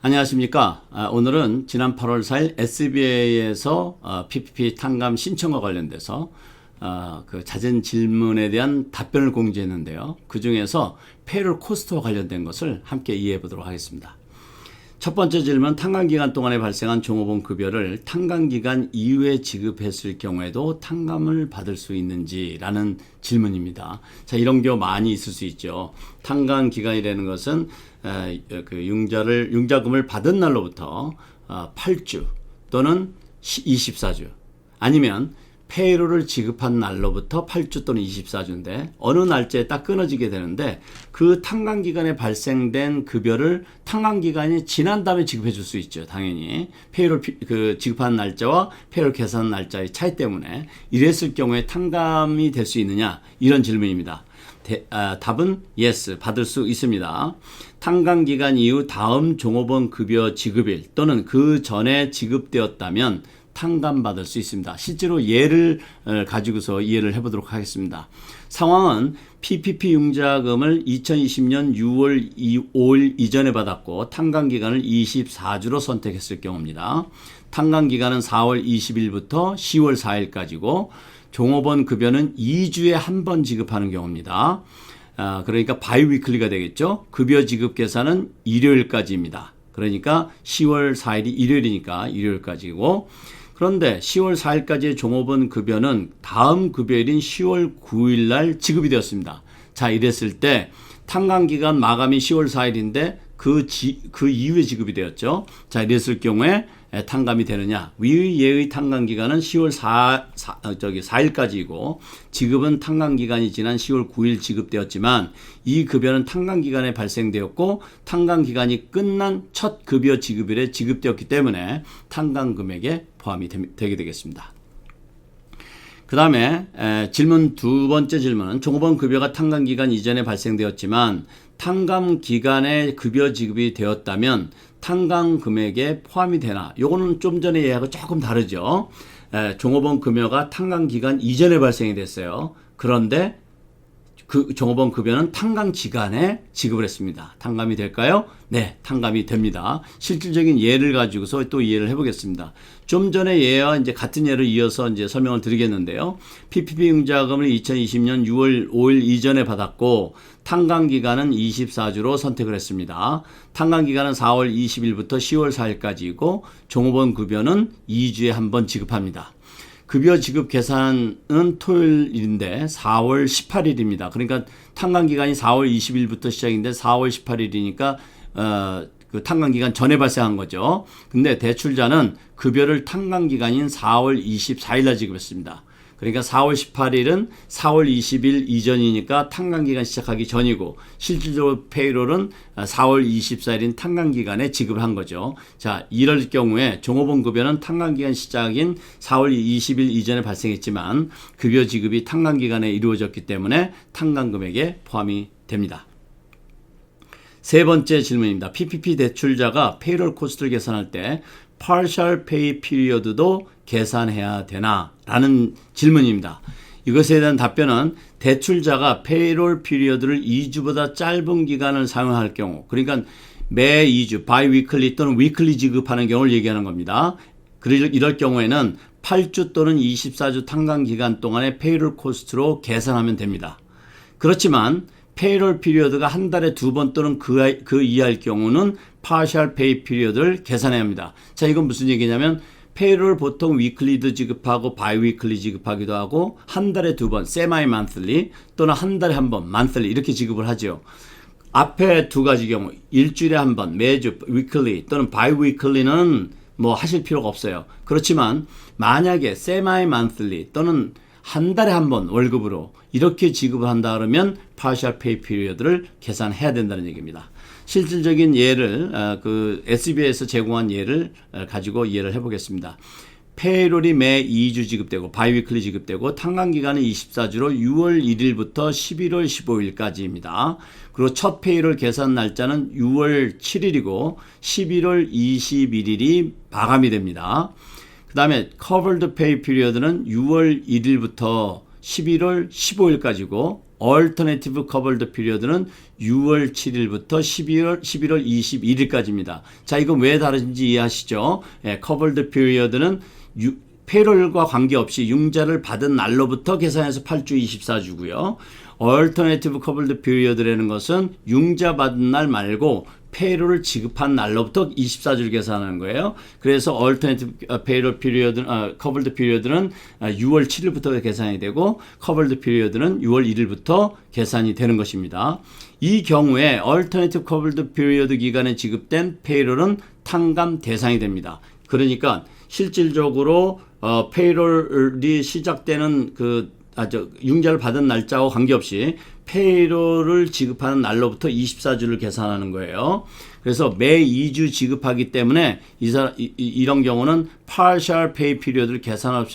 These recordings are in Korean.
안녕하십니까. 오늘은 지난 8월 4일 SBA에서 PPP 탕감 신청과 관련돼서 그 잦은 질문에 대한 답변을 공지했는데요. 그 중에서 페이롤 코스트와 관련된 것을 함께 이해해 보도록 하겠습니다. 첫 번째 질문, 탕감기간 동안에 발생한 종업원 급여를 탕감기간 이후에 지급했을 경우에도 탕감을 받을 수 있는지라는 질문입니다. 자, 이런 경우 많이 있을 수 있죠. 탕감기간이라는 것은 그 융자금을 받은 날로부터 8주 또는 24주 아니면 페이롤을 지급한 날로부터 8주 또는 24주인데 어느 날짜에 딱 끊어지게 되는데 그 탕감기간에 발생된 급여를 탕감기간이 지난 다음에 지급해 줄 수 있죠. 당연히 페이롤 지급한 날짜와 페이롤 계산 날짜의 차이 때문에 이랬을 경우에 탕감이 될 수 있느냐, 이런 질문입니다. 답은 yes, 받을 수 있습니다. 탕감기간 이후 다음 종업원 급여 지급일 또는 그 전에 지급되었다면 탕감받을 수 있습니다. 실제로 예를 가지고서 이해를 해보도록 하겠습니다. 상황은 PPP 융자금을 2020년 6월 5일 이전에 받았고 탕감기간을 24주로 선택했을 경우입니다. 탕감기간은 4월 20일부터 10월 4일까지고 종업원 급여는 2주에 한 번 지급하는 경우입니다. 그러니까 바이위클리가 되겠죠. 급여 지급 계산은 일요일까지입니다. 그러니까 10월 4일이 일요일이니까 일요일까지고, 그런데 10월 4일까지의 종업원 급여는 다음 급여일인 10월 9일 날 지급이 되었습니다. 자, 이랬을 때 탕감기간 마감이 10월 4일인데 그 이후에 지급이 되었죠. 자, 이랬을 경우에 탕감이 되느냐? 위의 탕감기간은 10월 4일까지이고 지급은 탕감기간이 지난 10월 9일 지급되었지만 이 급여는 탕감기간에 발생되었고 탕감기간이 끝난 첫 급여 지급일에 지급되었기 때문에 탕감금액에 포함이 되게 되겠습니다. 그 다음에 두 번째 질문은 종업원 급여가 탕감기간 이전에 발생되었지만 탕감기간에 급여 지급이 되었다면 탕감금액에 포함이 되나? 요거는 좀 전에 얘기하고 조금 다르죠. 종업원 급여가 탕감기간 이전에 발생이 됐어요. 그런데 그 종업원 급여는 탕감 기간에 지급을 했습니다. 탕감이 될까요? 네, 탕감이 됩니다. 실질적인 예를 가지고서 또 이해를 해보겠습니다. 좀 전에 예와 이제 같은 예를 이어서 이제 설명을 드리겠는데요. PPP 융자금을 2020년 6월 5일 이전에 받았고 탕감 기간은 24주로 선택을 했습니다. 탕감 기간은 4월 20일부터 10월 4일까지이고 종업원 급여는 2주에 한 번 지급합니다. 급여 지급 계산은 토요일인데 4월 18일입니다. 그러니까 탕감기간이 4월 20일부터 시작인데 4월 18일이니까 그 탕감기간 전에 발생한 거죠. 근데 대출자는 급여를 탕감기간인 4월 24일 날 지급했습니다. 그러니까 4월 18일은 4월 20일 이전이니까 탕감기간 시작하기 전이고 실질적으로 페이롤은 4월 24일인 탕감기간에 지급을 한 거죠. 자, 이럴 경우에 종업원 급여는 탕감기간 시작인 4월 20일 이전에 발생했지만 급여 지급이 탕감기간에 이루어졌기 때문에 탕감금액에 포함이 됩니다. 세 번째 질문입니다. PPP 대출자가 페이롤 코스트를 계산할 때 partial pay period도 계산해야 되나? 라는 질문입니다. 이것에 대한 답변은 대출자가 페이롤 피리어드를 2주보다 짧은 기간을 사용할 경우, 그러니까 매 2주, 바이위클리 또는 위클리 지급하는 경우를 얘기하는 겁니다. 이럴 경우에는 8주 또는 24주 탕감 기간 동안의 페이롤 코스트로 계산하면 됩니다. 그렇지만 페이롤 피리어드가 한 달에 2번 또는 그 이하일 경우는 partial pay period를 계산해야 합니다. 자, 이건 무슨 얘기냐면 페이롤 보통 위클리도 지급하고 바이위클리 지급하기도 하고 한 달에 2번 세마이 만슬리 또는 한 달에 한 번 만슬리 이렇게 지급을 하죠. 앞에 두 가지 경우 일주일에 한 번 매주 위클리 또는 바이위클리는 뭐 하실 필요가 없어요. 그렇지만 만약에 세마이 만슬리 또는 한 달에 한 번 월급으로 이렇게 지급을 한다 그러면 partial pay period를 계산해야 된다는 얘기입니다. 실질적인 예를 그 SBA에서 제공한 예를 가지고 이해를 해보겠습니다. 페이롤이 매 2주 지급되고 바이위클리 지급되고 탕감기간은 24주로 6월 1일부터 11월 15일까지입니다. 그리고 첫 페이롤 계산 날짜는 6월 7일이고 11월 21일이 마감이 됩니다. 그 다음에 covered pay period는 6월 1일부터 11월 15일까지고 alternative covered period는 6월 7일부터 11월 21일까지입니다. 자, 이건 왜 다른지 이해하시죠? 예, covered period는 페이롤과 관계없이 융자를 받은 날로부터 계산해서 8주 24주고요. alternative covered period라는 것은 융자 받은 날 말고 페이롤을 지급한 날로부터 24주를 계산하는 거예요. 그래서 alternative payroll period, covered period는 6월 7일부터 계산이 되고 covered period는 6월 1일부터 계산이 되는 것입니다. 이 경우에 alternative covered period 기간에 지급된 페이롤은 탕감 대상이 됩니다. 그러니까 실질적으로 페이롤이 시작되는 융자를 받은 날짜와 관계없이 페이롤을 지급하는 날로부터 24주를 계산하는 거예요. 그래서 매 2주 지급하기 때문에 이런 경우는 partial pay period를 계산할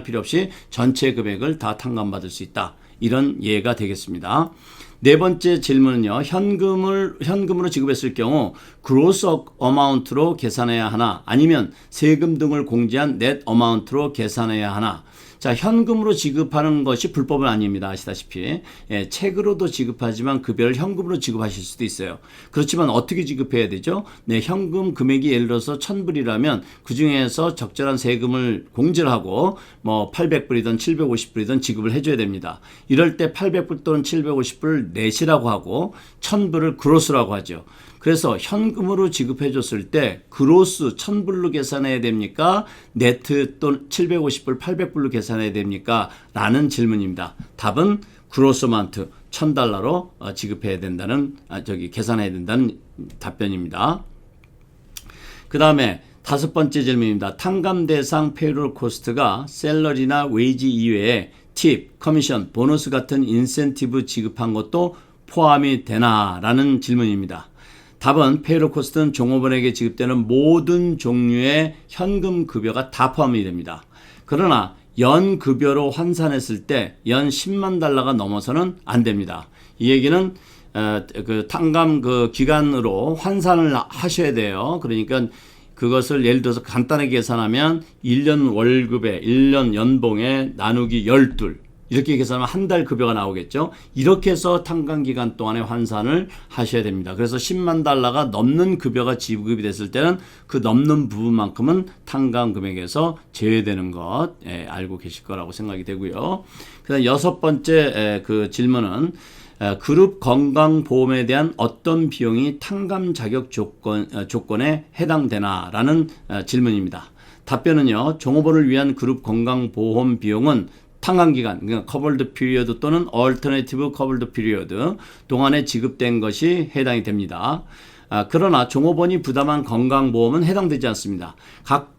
필요 없이 전체 금액을 다 탕감받을 수 있다. 이런 예가 되겠습니다. 네 번째 질문은요. 현금으로 지급했을 경우 gross amount로 계산해야 하나 아니면 세금 등을 공제한 net amount로 계산해야 하나. 자, 현금으로 지급하는 것이 불법은 아닙니다. 아시다시피. 예, 책으로도 지급하지만 급여를 현금으로 지급하실 수도 있어요. 그렇지만 어떻게 지급해야 되죠? 네, 현금 금액이 예를 들어서 1,000불이라면 그 중에서 적절한 세금을 공제를 하고 800불이든 750불이든 지급을 해줘야 됩니다. 이럴 때 800불 또는 750불 넷이라고 하고 1,000불을 그로스라고 하죠. 그래서 현금으로 지급해 줬을 때 그로스 1,000불로 계산해야 됩니까? 네트 또는 750불, 800불로 계산해야 됩니까? 라는 질문입니다. 답은 그로스 어마운트 1,000달러로 지급해야 된다는 계산해야 된다는 답변입니다. 그 다음에 다섯 번째 질문입니다. 탕감 대상 페이롤 코스트가 셀러리나 웨이지 이외에 팁, 커미션, 보너스 같은 인센티브 지급한 것도 포함이 되나? 라는 질문입니다. 답은 페이롤 코스트는 종업원에게 지급되는 모든 종류의 현금 급여가 다 포함이 됩니다. 그러나 연 급여로 환산했을 때 연 10만 달러가 넘어서는 안 됩니다. 이 얘기는 탕감 기간으로 환산을 하셔야 돼요. 그러니까 그것을 예를 들어서 간단하게 계산하면 1년 월급에 1년 연봉에 나누기 12 이렇게 계산하면 한 달 급여가 나오겠죠. 이렇게 해서 탕감 기간 동안에 환산을 하셔야 됩니다. 그래서 10만 달러가 넘는 급여가 지급이 됐을 때는 그 넘는 부분만큼은 탕감 금액에서 제외되는 것 알고 계실 거라고 생각이 되고요. 그다음 여섯 번째 질문은 그룹 건강보험에 대한 어떤 비용이 탕감 자격 조건에 해당되나라는 질문입니다. 답변은요. 종업원을 위한 그룹 건강보험 비용은 탕감기간, 그러니까 covered period 또는 alternative covered period 동안에 지급된 것이 해당이 됩니다. 그러나 종업원이 부담한 건강보험은 해당되지 않습니다.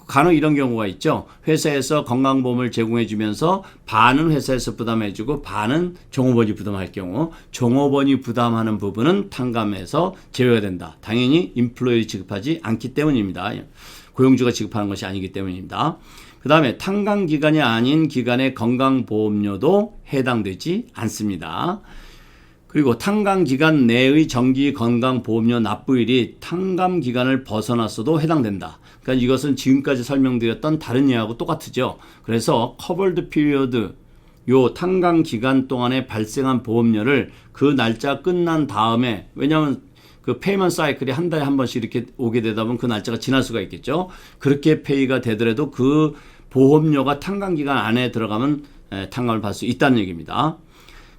간혹 이런 경우가 있죠. 회사에서 건강보험을 제공해 주면서 반은 회사에서 부담해 주고 반은 종업원이 부담할 경우 종업원이 부담하는 부분은 탕감에서 제외가 된다. 당연히 인플로이를 지급하지 않기 때문입니다. 고용주가 지급하는 것이 아니기 때문입니다. 그 다음에 탕감 기간이 아닌 기간의 건강보험료도 해당되지 않습니다. 그리고 탕감 기간 내의 정기 건강보험료 납부일이 탕감 기간을 벗어났어도 해당된다. 그러니까 이것은 지금까지 설명드렸던 다른 예하고 똑같죠. 그래서 covered period 요 탕감 기간 동안에 발생한 보험료를 그 날짜 끝난 다음에 왜냐하면 그 페이먼트 사이클이 한 달에 한 번씩 이렇게 오게 되다 보면 그 날짜가 지날 수가 있겠죠. 그렇게 페이가 되더라도 그 보험료가 탕감기간 안에 들어가면 탕감을 받을 수 있다는 얘기입니다.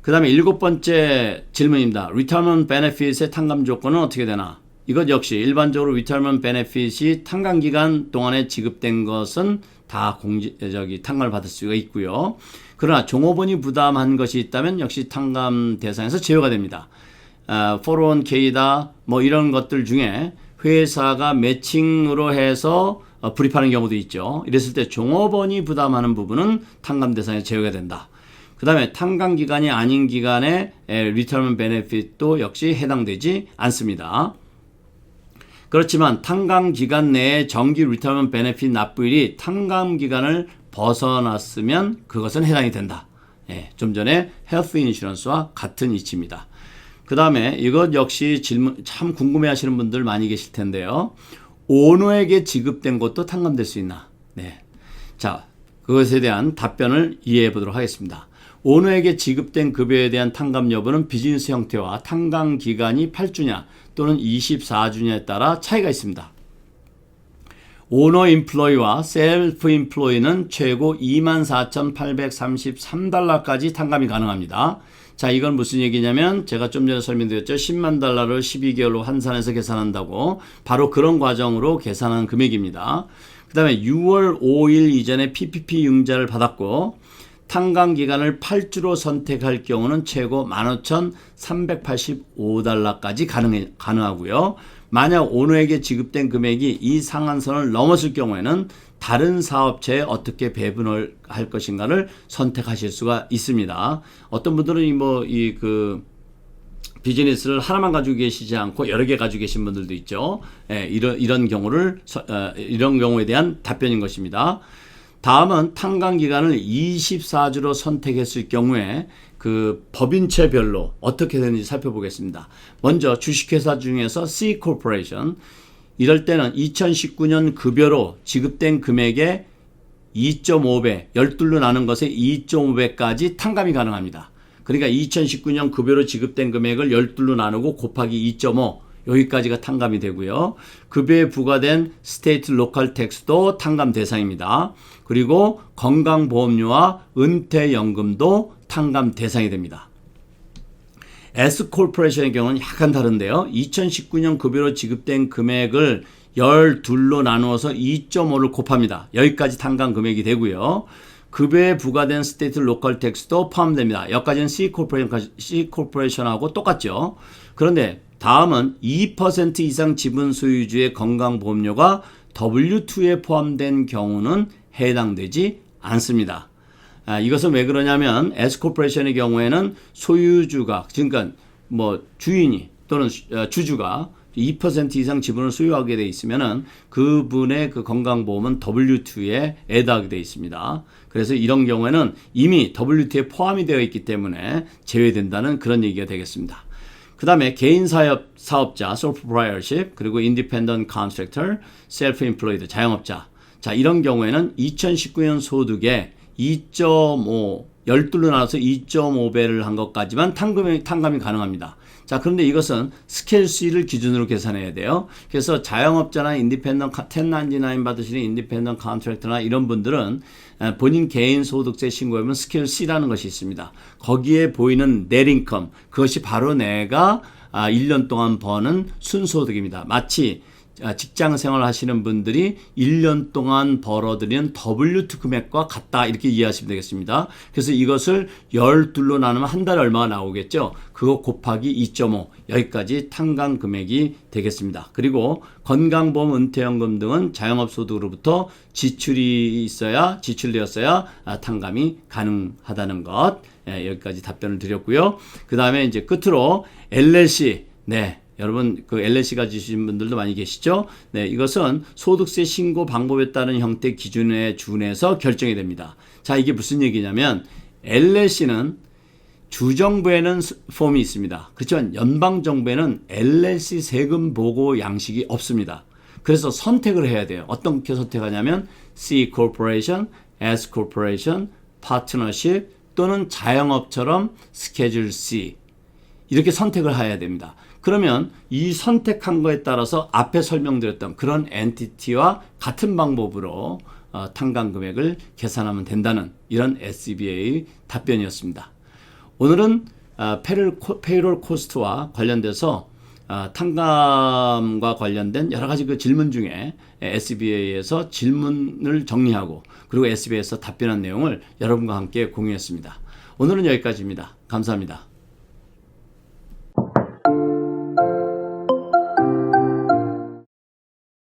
그 다음에 일곱 번째 질문입니다. Retirement Benefit의 탕감 조건은 어떻게 되나? 이것 역시 일반적으로 Retirement Benefit이 탕감기간 동안에 지급된 것은 다 탕감을 받을 수가 있고요. 그러나 종업원이 부담한 것이 있다면 역시 탕감 대상에서 제외가 됩니다. 401k다 뭐 이런 것들 중에 회사가 매칭으로 해서 불입하는 경우도 있죠. 이랬을 때 종업원이 부담하는 부분은 탕감 대상에 제외가 된다. 그 다음에 탕감 기간이 아닌 기간에 리터먼 베네핏도 역시 해당되지 않습니다. 그렇지만 탕감 기간 내에 정기 리터먼 베네핏 납부일이 탕감 기간을 벗어났으면 그것은 해당이 된다. 좀 전에 헬스 인슈런스와 같은 이치입니다. 그 다음에 이것 역시 질문 참 궁금해 하시는 분들 많이 계실 텐데요. 오너에게 지급된 것도 탕감될 수 있나? 네. 자, 그것에 대한 답변을 이해해 보도록 하겠습니다. 오너에게 지급된 급여에 대한 탕감 여부는 비즈니스 형태와 탕감 기간이 8주냐 또는 24주냐에 따라 차이가 있습니다. 오너 인플로이와 셀프 인플로이는 최고 24,833달러까지 탕감이 가능합니다. 자, 이건 무슨 얘기냐면 제가 좀 전에 설명드렸죠. 10만 달러를 12개월로 환산해서 계산한다고 바로 그런 과정으로 계산한 금액입니다. 그 다음에 6월 5일 이전에 PPP 융자를 받았고 탕감 기간을 8주로 선택할 경우는 최고 15,385달러까지 가능하고요. 만약 오너에게 지급된 금액이 이 상한선을 넘었을 경우에는 다른 사업체에 어떻게 배분을 할 것인가를 선택하실 수가 있습니다. 어떤 분들은 비즈니스를 하나만 가지고 계시지 않고 여러 개 가지고 계신 분들도 있죠. 이런 경우에 대한 답변인 것입니다. 다음은 탕감 기간을 24주로 선택했을 경우에 그 법인체별로 어떻게 되는지 살펴보겠습니다. 먼저 주식회사 중에서 C 코퍼레이션 이럴 때는 2019년 급여로 지급된 금액의 2.5배, 12로 나눈 것에 2.5배까지 탕감이 가능합니다. 그러니까 2019년 급여로 지급된 금액을 12로 나누고 곱하기 2.5 여기까지가 탕감이 되고요. 급여에 부과된 스테이트 로컬 텍스도 탕감 대상입니다. 그리고 건강보험료와 은퇴연금도 탕감 대상이 됩니다. S코퍼레이션의 경우는 약간 다른데요. 2019년 급여로 지급된 금액을 12로 나누어서 2.5를 곱합니다. 여기까지 탕감 금액이 되고요. 급여에 부과된 스테이트 로컬 텍스도 포함됩니다. 여기까지는 C 코퍼레이션하고 똑같죠. 그런데 다음은 2% 이상 지분 소유주의 건강보험료가 W2에 포함된 경우는 해당되지 않습니다. 이것은 왜 그러냐면 S코퍼레이션의 경우에는 소유주가 그러니까 주인이 또는 주주가 2% 이상 지분을 소유하게 돼 있으면은 그분의 그 건강보험은 W2에 애드하게 돼 있습니다. 그래서 이런 경우에는 이미 W2에 포함이 되어 있기 때문에 제외된다는 그런 얘기가 되겠습니다. 그 다음에 개인 사업자, sole proprietorship, 그리고 independent contractor, self-employed, 자영업자. 자, 이런 경우에는 2019년 소득에 2.5, 12로 나눠서 2.5배를 한 것까지만 탕감이 가능합니다. 자, 그런데 이것은 스케일 C를 기준으로 계산해야 돼요. 그래서 자영업자나 인디펜던트 1099 받으시는 인디펜던트 컨트랙터나 이런 분들은 본인 개인 소득세 신고하면 스케일 C라는 것이 있습니다. 거기에 보이는 net income, 그것이 바로 내가 1년 동안 버는 순소득입니다. 마치 직장 생활 하시는 분들이 1년 동안 벌어들이는 W2 금액과 같다 이렇게 이해하시면 되겠습니다. 그래서 이것을 12로 나누면 한 달에 얼마가 나오겠죠. 그거 곱하기 2.5 여기까지 탕감 금액이 되겠습니다. 그리고 건강보험, 은퇴연금 등은 자영업소득으로부터 지출되었어야 탕감이 가능하다는 것. 여기까지 답변을 드렸고요. 그 다음에 이제 끝으로 LLC. 여러분 그 LLC 가지신 분들도 많이 계시죠? 이것은 소득세 신고 방법에 따른 형태 기준에 준해서 결정이 됩니다. 자, 이게 무슨 얘기냐면 LLC는 주정부에는 폼이 있습니다. 그렇지만 연방정부에는 LLC 세금 보고 양식이 없습니다. 그래서 선택을 해야 돼요. 어떻게 선택하냐면 C Corporation, S Corporation, Partnership 또는 자영업처럼 스케줄 C 이렇게 선택을 해야 됩니다. 그러면 이 선택한 거에 따라서 앞에 설명드렸던 그런 엔티티와 같은 방법으로 탕감 금액을 계산하면 된다는 이런 SBA의 답변이었습니다. 오늘은 페이롤 코스트와 관련돼서 탕감과 관련된 여러 가지 그 질문 중에 SBA에서 질문을 정리하고 그리고 SBA에서 답변한 내용을 여러분과 함께 공유했습니다. 오늘은 여기까지입니다. 감사합니다.